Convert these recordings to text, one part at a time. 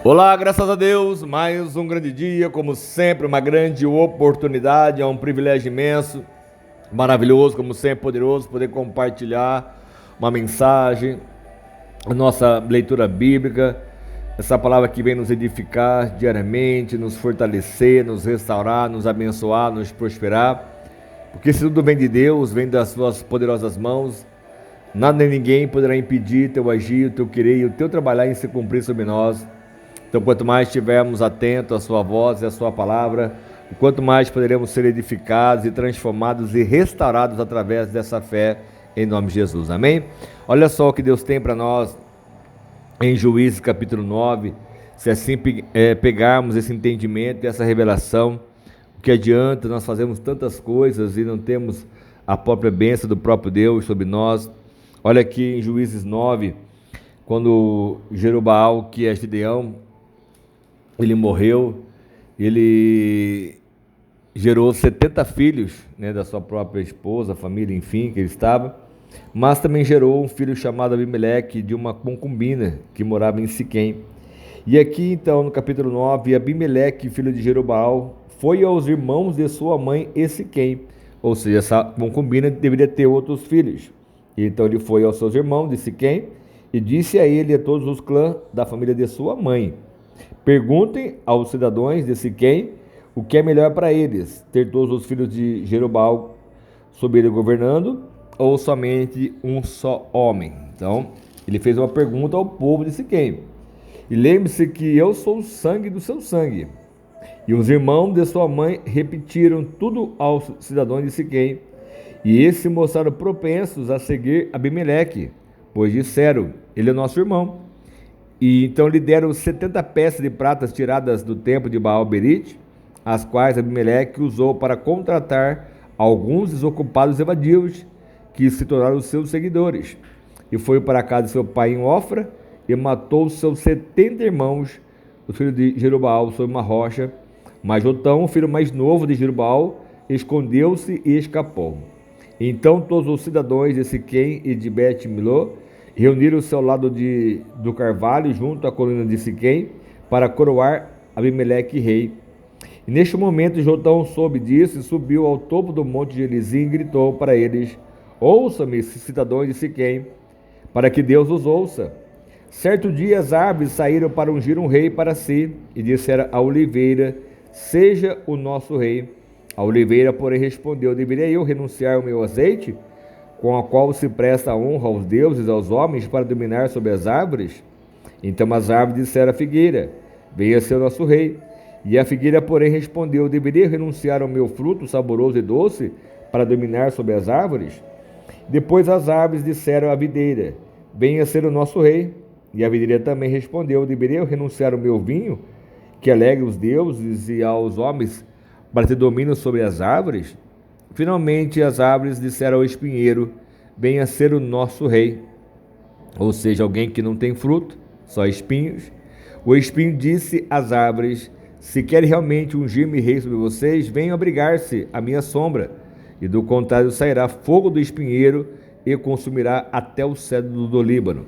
Olá, graças a Deus, mais um grande dia, como sempre, uma grande oportunidade, é um privilégio imenso, maravilhoso, como sempre, poderoso, poder compartilhar uma mensagem, a nossa leitura bíblica, essa palavra que vem nos edificar diariamente, nos fortalecer, nos restaurar, nos abençoar, nos prosperar, porque se tudo vem de Deus, vem das suas poderosas mãos, nada nem ninguém poderá impedir teu agir, o teu querer e o teu trabalhar em se cumprir sobre nós. Então, quanto mais estivermos atentos à sua voz e à sua palavra, quanto mais poderemos ser edificados e transformados e restaurados através dessa fé em nome de Jesus. Amém? Olha só o que Deus tem para nós em Juízes capítulo 9. Se assim pegarmos esse entendimento e essa revelação, o que adianta nós fazemos tantas coisas e não temos a própria bênção do próprio Deus sobre nós? Olha aqui em Juízes 9, quando Jerobaal, que é Gideão, ele morreu, ele gerou 70 filhos, né, da sua própria esposa, família, enfim, que ele estava, mas também gerou um filho chamado Abimeleque, de uma concubina que morava em Siquém. E aqui então no capítulo 9, Abimeleque, filho de Jerobaal, foi aos irmãos de sua mãe em Siquém, ou seja, essa concubina deveria ter outros filhos. Então ele foi aos seus irmãos de Siquém e disse a ele e a todos os clãs da família de sua mãe: perguntem aos cidadãos de Siquém o que é melhor para eles, ter todos os filhos de Jerobaal sobre ele governando, ou somente um só homem. Então, ele fez uma pergunta ao povo de Siquém. E lembre-se que eu sou o sangue do seu sangue. E os irmãos de sua mãe repetiram tudo aos cidadãos de Siquém, e esses se mostraram propensos a seguir Abimeleque, pois disseram: ele é nosso irmão. E então lhe deram 70 peças de pratas tiradas do templo de Baal-Berite, as quais Abimeleque usou para contratar alguns desocupados evadios, que se tornaram seus seguidores. E foi para a casa de seu pai em Ofra, e matou seus 70 irmãos, os filhos de Jerobaal, sob uma rocha. Mas Jotão, o filho mais novo de Jerobaal, escondeu-se e escapou. Então todos os cidadãos de Siquém e de Bet-Milô reuniram-se ao lado do carvalho, junto à colina de Siquém, para coroar Abimeleque rei. E neste momento Jotão soube disso e subiu ao topo do monte de Gerizim e gritou para eles: ouçam-me, cidadãos de Siquém, para que Deus os ouça. Certo dia as árvores saíram para ungir um rei para si, e disseram à oliveira: seja o nosso rei. A oliveira, porém, respondeu: deveria eu renunciar ao meu azeite, com a qual se presta a honra aos deuses e aos homens, para dominar sobre as árvores? Então as árvores disseram à figueira: venha ser nosso rei. E a figueira, porém, respondeu: deveria renunciar ao meu fruto saboroso e doce, para dominar sobre as árvores? Depois as árvores disseram à videira: venha ser o nosso rei. E a videira também respondeu: deveria eu renunciar ao meu vinho, que alegre os deuses e aos homens, para ter domínio sobre as árvores? Finalmente as árvores disseram ao espinheiro: venha ser o nosso rei. Ou seja, alguém que não tem fruto, só espinhos. O espinho disse às árvores: se querem realmente ungir-me rei sobre vocês, venham abrigar-se à minha sombra, e do contrário sairá fogo do espinheiro e consumirá até o cedro do Líbano.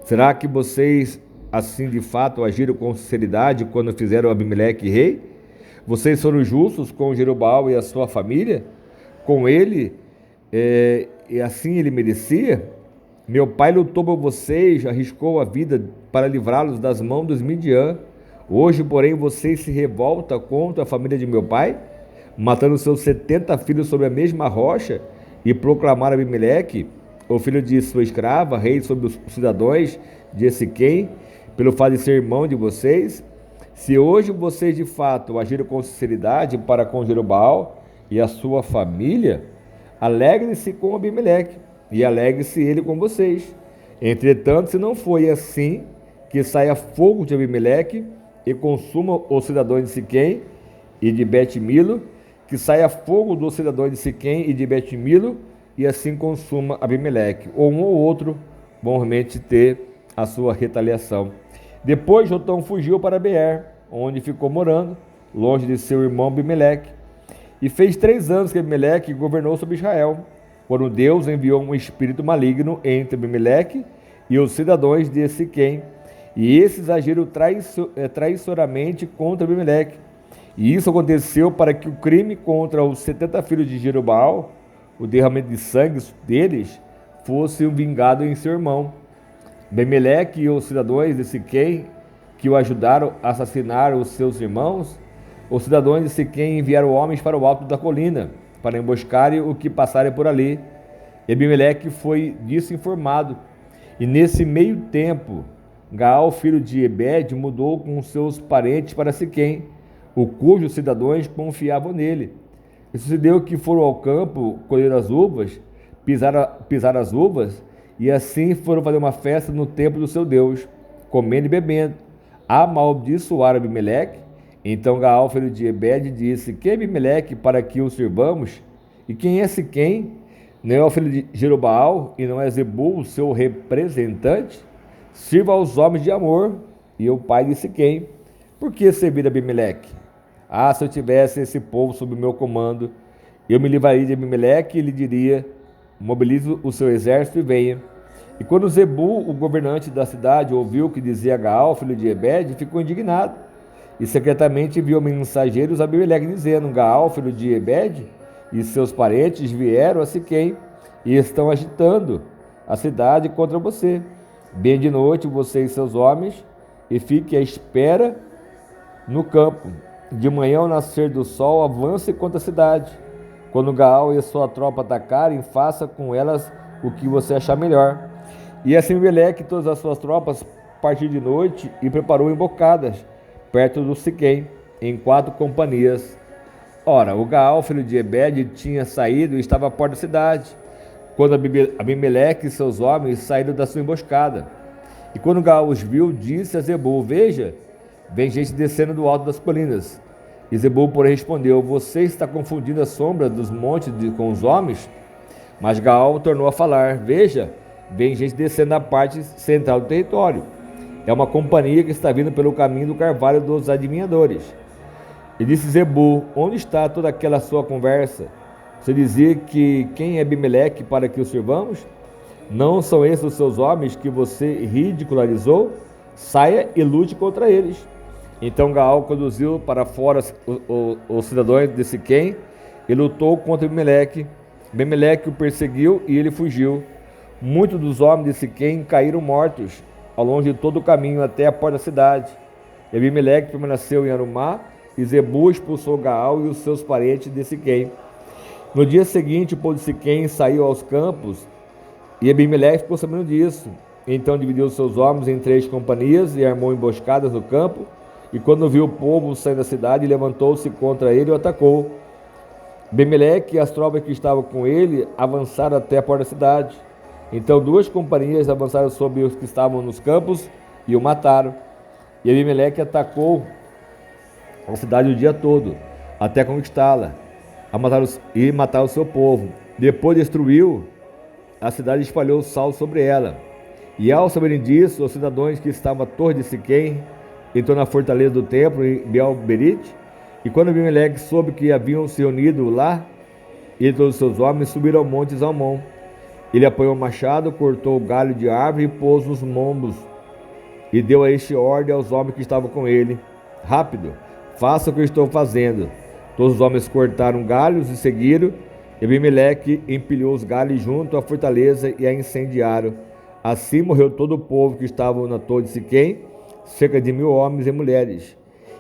Será que vocês assim de fato agiram com sinceridade quando fizeram Abimeleque rei? Vocês foram justos com Jerobaal e a sua família? Com ele, e assim ele merecia? Meu pai lutou por vocês, arriscou a vida para livrá-los das mãos dos Midian. Hoje, porém, vocês se revoltam contra a família de meu pai, matando seus 70 filhos sobre a mesma rocha, e proclamaram Abimeleque, o filho de sua escrava, rei sobre os cidadãos de Siquém, pelo fato de ser irmão de vocês? Se hoje vocês de fato agiram com sinceridade para com Jerobaal e a sua família, alegre-se com Abimeleque, e alegre-se ele com vocês. Entretanto, se não foi assim, que saia fogo de Abimeleque e consuma os cidadãos de Siquém e de Bet-Milo, que saia fogo dos cidadãos de Siquém e de Bet-Milo, e assim consuma Abimeleque, ou um ou outro vão realmente ter a sua retaliação. Depois Jotão fugiu para Beer, onde ficou morando, longe de seu irmão Abimeleque, e fez 3 anos que Abimeleque governou sobre Israel, quando Deus enviou um espírito maligno entre Abimeleque e os cidadãos de Siquém, E esses agiram traiçoeiramente contra Abimeleque. E isso aconteceu para que o crime contra os 70 filhos de Jerubaal, o derramamento de sangue deles, fosse vingado em seu irmão. Abimeleque e os cidadãos de Siquém, que o ajudaram a assassinar os seus irmãos, os cidadãos de Siquém enviaram homens para o alto da colina, para emboscarem o que passarem por ali. E Abimeleque foi disso informado. E nesse meio tempo, Gaal, filho de Ebed, mudou com seus parentes para Siquém, o cujos cidadãos confiavam nele. E sucedeu que foram ao campo colher as uvas, pisar as uvas, e assim foram fazer uma festa no templo do seu Deus, comendo e bebendo. Amaldiçoaram Abimeleque. Então Gaal, filho de Ebed, disse: quem é Abimeleque para que o sirvamos? E quem é Siquém? Não é o filho de Jerubaal e não é Zebul, o seu representante? Sirva aos homens de Amor e o pai de Siquém. Por que servir Abimeleque? Ah, se eu tivesse esse povo sob o meu comando, eu me livraria de Abimeleque e lhe diria: mobilize o seu exército e venha. E quando Zebul, o governante da cidade, ouviu o que dizia Gaal, filho de Ebed, ficou indignado. E secretamente enviou mensageiros a Abimeleque, dizendo: Gaal, filho de Ebed, e seus parentes vieram a Siquém e estão agitando a cidade contra você. Bem de noite, você e seus homens, e fique à espera no campo. De manhã, ao nascer do sol, avance contra a cidade. Quando Gaal e sua tropa atacarem, faça com elas o que você achar melhor. E assim Abimeleque e todas as suas tropas partiu de noite e preparou embocadas perto do Siquém, em 4 companhias. Ora, o Gaal, filho de Ebed, tinha saído e estava à porta da cidade, quando Abimeleque e seus homens saíram da sua emboscada. E quando Gaal os viu, disse a Zebul: veja, vem gente descendo do alto das colinas. E Zebul, porém, respondeu: você está confundindo a sombra dos montes com os homens? Mas Gaal tornou a falar: veja, vem gente descendo da parte central do território. É uma companhia que está vindo pelo caminho do carvalho dos adivinhadores. E disse Zebul: onde está toda aquela sua conversa? Você dizia que quem é Abimeleque para que o sirvamos? Não são esses os seus homens que você ridicularizou? Saia e lute contra eles. Então Gaal conduziu para fora os cidadãos de Siquém e lutou contra Abimeleque. Abimeleque o perseguiu e ele fugiu. Muitos dos homens de Siquém caíram mortos ao longo de todo o caminho até a porta da cidade. E Abimeleque permaneceu em Arumá, e Zebul expulsou Gaal e os seus parentes de Siquém. No dia seguinte, o povo de Siquém saiu aos campos, e Abimeleque ficou sabendo disso. Então dividiu seus homens em 3 companhias e armou emboscadas no campo. E quando viu o povo sair da cidade, levantou-se contra ele e o atacou. Abimeleque e as tropas que estavam com ele avançaram até a porta da cidade. Então 2 companhias avançaram sobre os que estavam nos campos e o mataram. E Abimeleque atacou a cidade o dia todo, até conquistá-la, e matar o seu povo. Depois destruiu a cidade e espalhou sal sobre ela. E ao saberem disso, os cidadãos que estavam à torre de Siquém entrou na fortaleza do templo em Beal-Berite. E quando Abimeleque soube que haviam se reunido lá, ele e todos os seus homens subiram ao monte Zalmon. Ele apanhou o machado, cortou o galho de árvore e pôs nos mombos, e deu a este ordem aos homens que estavam com ele: rápido, faça o que eu estou fazendo. Todos os homens cortaram galhos e seguiram. E Abimeleque empilhou os galhos junto à fortaleza e a incendiaram. Assim morreu todo o povo que estava na torre de Siquém, cerca de 1000 homens e mulheres.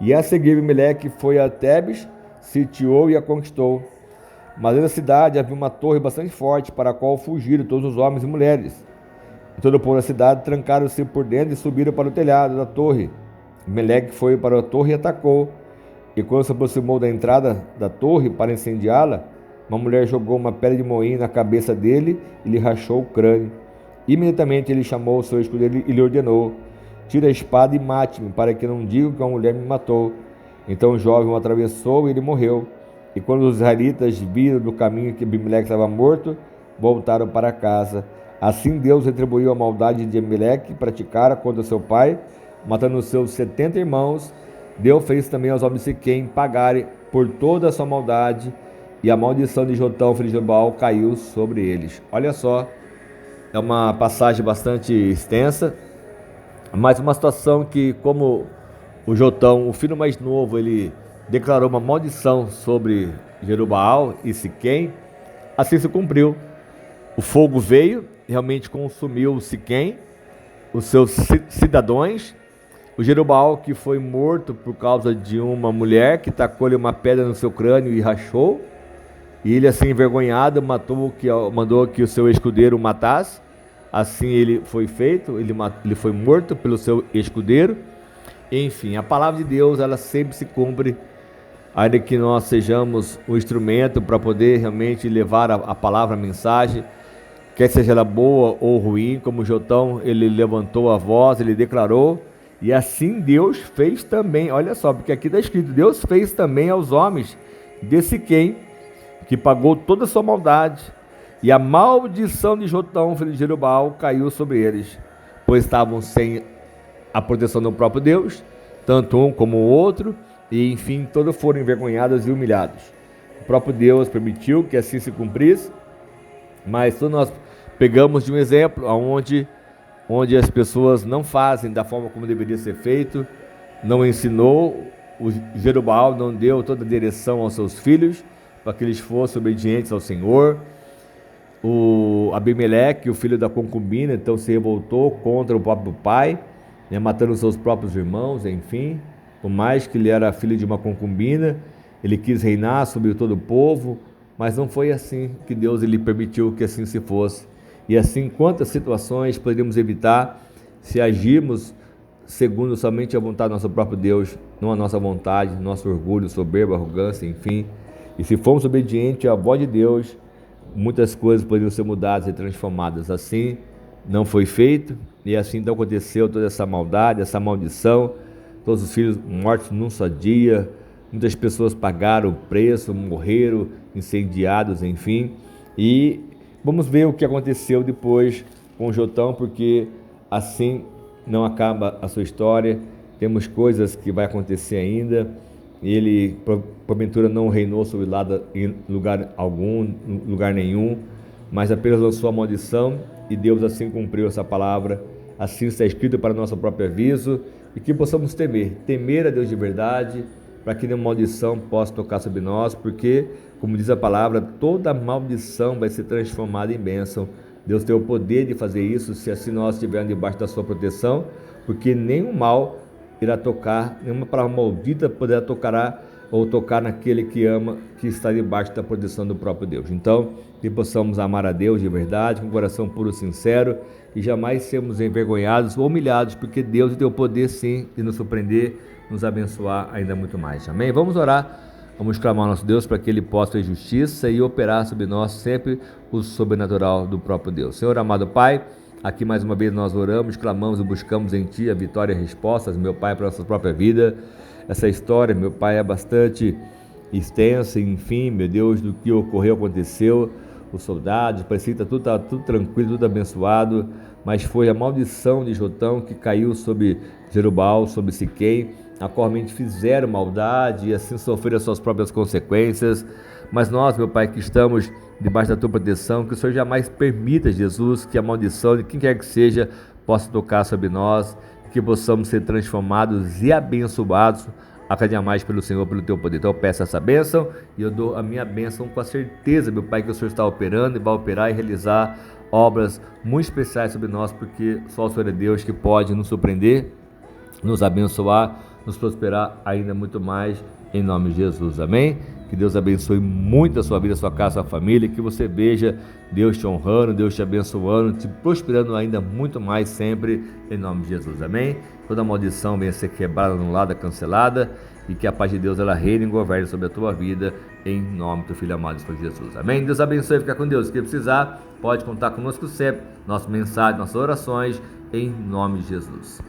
E a seguir Abimeleque foi a Tebes, sitiou e a conquistou. Mas na cidade havia uma torre bastante forte, para a qual fugiram todos os homens e mulheres. E todo o povo da cidade trancaram-se por dentro e subiram para o telhado da torre. Abimeleque foi para a torre e atacou. E quando se aproximou da entrada da torre para incendiá-la, uma mulher jogou uma pedra de moinho na cabeça dele e lhe rachou o crânio. Imediatamente ele chamou o seu escudeiro e lhe ordenou: tire a espada e mate-me, para que não digam que uma mulher me matou. Então o jovem o atravessou e ele morreu. E quando os israelitas viram do caminho que Abimeleque estava morto, voltaram para casa. Assim Deus retribuiu a maldade de Abimeleque, que praticara contra seu pai, matando os seus 70 irmãos. Deus fez também aos homens de Siquém pagarem por toda a sua maldade, e a maldição de Jotão, filho de Jeroboão, caiu sobre eles. Olha só, é uma passagem bastante extensa, Mas uma situação que, como o Jotão, o filho mais novo, ele declarou uma maldição sobre Jerubaal e Siquém, assim se cumpriu. O fogo veio, realmente consumiu Siquém, os seus cidadãos. O Jerubaal, que foi morto por causa de uma mulher que tacou-lhe uma pedra no seu crânio e rachou. E ele, assim envergonhado, mandou que o seu escudeiro o matasse. Assim ele foi feito, ele foi morto pelo seu escudeiro. Enfim, a palavra de Deus, ela sempre se cumpre, ainda que nós sejamos o instrumento para poder realmente levar a palavra, a mensagem, quer seja ela boa ou ruim. Como Jotão, ele levantou a voz, ele declarou, e assim Deus fez também. Olha só, porque aqui está escrito: Deus fez também aos homens de Siquém, que pagou toda a sua maldade, e a maldição de Jotão, filho de Jerubaal, caiu sobre eles, pois estavam sem a proteção do próprio Deus, tanto um como o outro, e enfim, todos foram envergonhados e humilhados. O próprio Deus permitiu que assim se cumprisse, mas todos nós pegamos de um exemplo onde as pessoas não fazem da forma como deveria ser feito, não ensinou, o Jerubaal não deu toda a direção aos seus filhos, para que eles fossem obedientes ao Senhor. O Abimeleque, o filho da concubina, então se revoltou contra o próprio pai, né, matando seus próprios irmãos, enfim. Por mais que ele era filho de uma concubina, ele quis reinar sobre todo o povo, mas não foi assim que Deus ele permitiu que assim se fosse. E assim, quantas situações poderíamos evitar se agirmos segundo somente a vontade do nosso próprio Deus, não a nossa vontade, nosso orgulho, soberba, arrogância, enfim. E se formos obedientes à voz de Deus, muitas coisas poderiam ser mudadas e transformadas. Assim não foi feito, e assim então aconteceu toda essa maldade, essa maldição, todos os filhos mortos num só dia, muitas pessoas pagaram o preço, morreram incendiados, enfim. E vamos ver o que aconteceu depois com Jotão, porque assim não acaba a sua história, temos coisas que vai acontecer ainda. Ele porventura não reinou sobre em lugar algum, lugar nenhum, mas apenas lançou a maldição, e Deus assim cumpriu essa palavra. Assim está escrito para nosso próprio aviso, e que possamos temer a Deus de verdade, para que nenhuma maldição possa tocar sobre nós, porque, como diz a palavra, toda maldição vai ser transformada em bênção. Deus tem o poder de fazer isso, se assim nós estivermos debaixo da sua proteção, porque nenhum mal irá tocar, nenhuma palavra maldita poderá tocar naquele que ama, que está debaixo da proteção do próprio Deus. Então, que possamos amar a Deus de verdade, com um coração puro e sincero, e jamais sermos envergonhados ou humilhados, porque Deus tem o poder sim de nos surpreender, nos abençoar ainda muito mais. Amém? Vamos orar, vamos clamar ao nosso Deus para que Ele possa fazer justiça e operar sobre nós sempre o sobrenatural do próprio Deus. Senhor amado Pai, aqui mais uma vez nós oramos, clamamos e buscamos em Ti a vitória e respostas, meu Pai, para a nossa própria vida. Essa história, meu Pai, é bastante extensa, enfim, meu Deus, do que ocorreu, aconteceu. Os soldados, parecia que estava tudo tranquilo, tudo abençoado, mas foi a maldição de Jotão que caiu sobre Jerubaal, sobre Siquém, a qual realmente fizeram maldade e assim sofreram as suas próprias consequências. Mas nós, meu Pai, que estamos debaixo da Tua proteção, que o Senhor jamais permita, Jesus, que a maldição de quem quer que seja possa tocar sobre nós, que possamos ser transformados e abençoados a cada dia mais pelo Senhor, pelo Teu poder. Então eu peço essa bênção, e eu dou a minha bênção com a certeza, meu Pai, que o Senhor está operando e vai operar e realizar obras muito especiais sobre nós, porque só o Senhor é Deus que pode nos surpreender, nos abençoar, nos prosperar ainda muito mais, em nome de Jesus. Amém? Que Deus abençoe muito a sua vida, a sua casa, a sua família, que você veja Deus te honrando, Deus te abençoando, te prosperando ainda muito mais sempre, em nome de Jesus. Amém? Toda maldição venha ser quebrada, anulada, cancelada, e que a paz de Deus ela reine e governe sobre a tua vida, em nome do Filho amado de Jesus. Amém? Deus abençoe, fica com Deus. Se precisar, pode contar conosco sempre, nossa mensagem, nossas orações, em nome de Jesus.